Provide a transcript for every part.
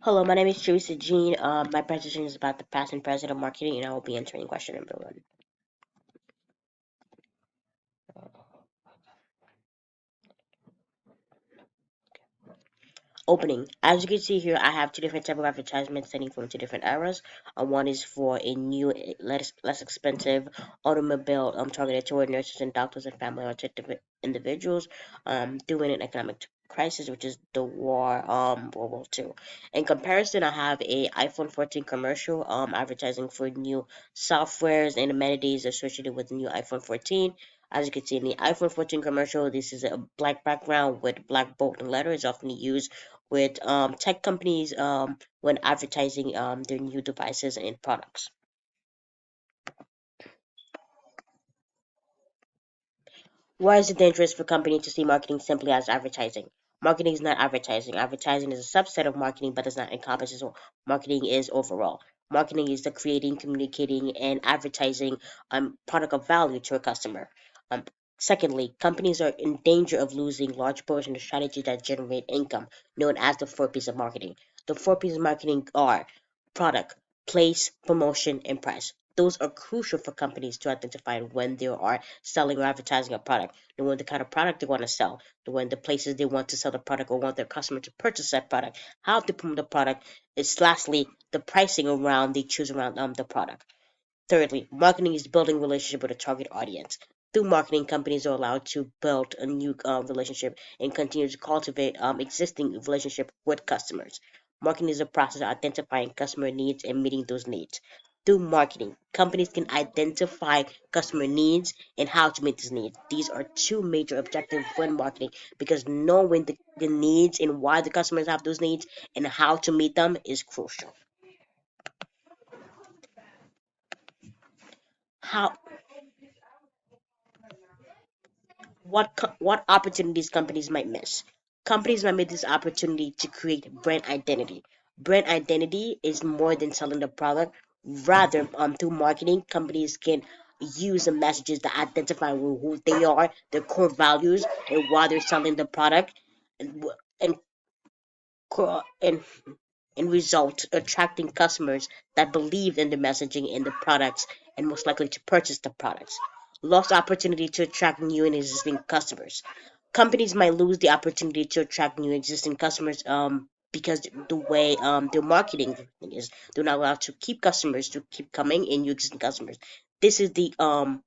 Hello, my name is Teresa Jean. My presentation is about the past and present of marketing, and I will be answering question number one. Opening. As you can see here, I have two different type of advertisements setting from two different eras. One is for a new, less expensive automobile targeted toward nurses and doctors and family-oriented individuals during an economic crisis, which is the war, World War II. In comparison, I have a iPhone 14 commercial advertising for new softwares and amenities associated with the new iPhone 14. As you can see in the iPhone 14 commercial, this is a black background with black bold letters, often used with tech companies when advertising their new devices and products. Why is it dangerous for companies to see marketing simply as advertising? Marketing is not advertising. Advertising is a subset of marketing but does not encompass what marketing is overall. Marketing is the creating, communicating, and advertising product of value to a customer. Um, Secondly, companies are in danger of losing large portion of strategies that generate income, known as the four P's of marketing. The four P's of marketing are product, place, promotion, and price. Those are crucial for companies to identify when they are selling or advertising a product, knowing the kind of product they want to sell, knowing the places they want to sell the product or want their customer to purchase that product, how to promote the product. It's lastly the pricing around they choose around the product. Thirdly, marketing is building relationship with a target audience. Through marketing, companies are allowed to build a new relationship and continue to cultivate existing relationship with customers. Marketing is a process of identifying customer needs and meeting those needs. Through marketing, companies can identify customer needs and how to meet these needs. These are two major objectives when marketing because knowing the needs and why the customers have those needs and how to meet them is crucial. How what opportunities companies might miss. Companies might miss this opportunity to create brand identity. Brand identity is more than selling the product. Rather, through marketing, companies can use the messages that identify who they are, their core values, and why they're selling the product, and and and result attracting customers that believe in the messaging and the products and most likely to purchase the products. Lost opportunity to attract new and existing customers. Companies might lose the opportunity to attract new existing customers because the way their marketing is, they're not allowed to keep customers to keep coming and new existing customers. This is the um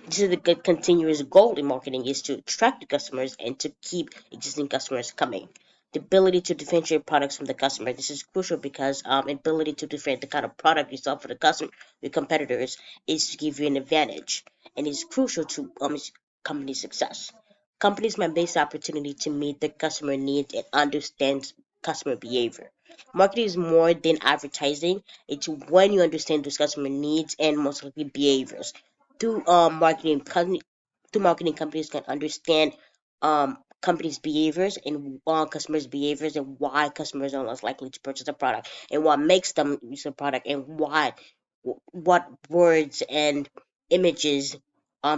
this is the continuous goal in marketing is to attract the customers and to keep existing customers coming. The ability to differentiate products from the customer. This is crucial because ability to differentiate the kind of product you sell for the customer, your competitors, is to give you an advantage, and is crucial to company success. Companies might base the opportunity to meet the customer needs and understand customer behavior. Marketing is more than advertising. It's when you understand those customer needs and most likely behaviors through marketing companies can understand companies behaviors and customers behaviors and why customers are less likely to purchase a product and what makes them use a product and what words and images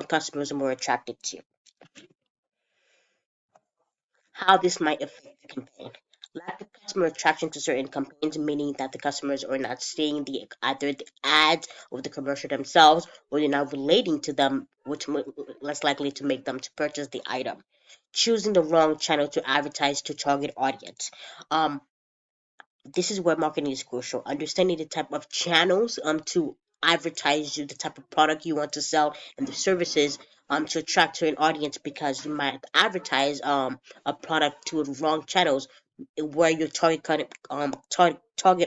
customers are more attracted to. How this might affect the campaign. Lack of customer attraction to certain campaigns, meaning that the customers are not seeing either the ads or the commercial themselves, or they're not relating to them, which less likely to make them to purchase the item. Choosing the wrong channel to advertise to target audience. Um, this is where marketing is crucial. Understanding the type of channels to advertise you the type of product you want to sell and the services to attract to an audience because you might advertise a product to the wrong channels where your target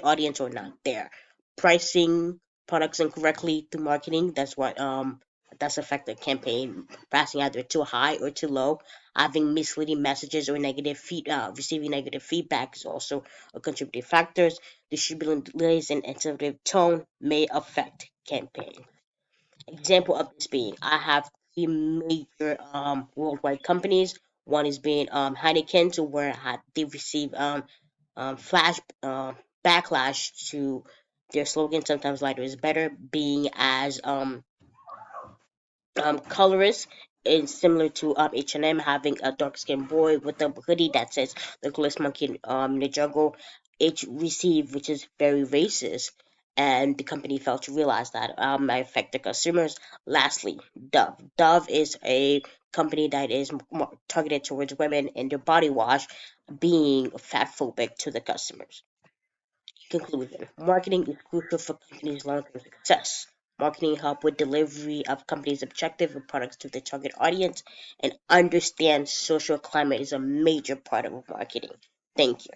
audience are not there. Pricing products incorrectly through marketing, that's affected campaign pricing either too high or too low. Having misleading messages or receiving negative feedback is also a contributing factors. Distributing delays and insensitive tone may affect campaign. Example of this being, I have three major worldwide companies. One is being Heineken, to where they receive flash backlash to their slogan. Sometimes lighter is better, being as colorist is similar to H&M having a dark skinned boy with a hoodie that says the coolest monkey in the jungle. It received, which is very racist, and the company failed to realize that might affect the consumers. Lastly, Dove. Dove is a company that is more targeted towards women and their body wash being fat phobic to the customers. Conclusion: marketing is crucial for companies' long-term success. Marketing help with delivery of companies' objective and products to the target audience, and understand social climate is a major part of marketing. Thank you.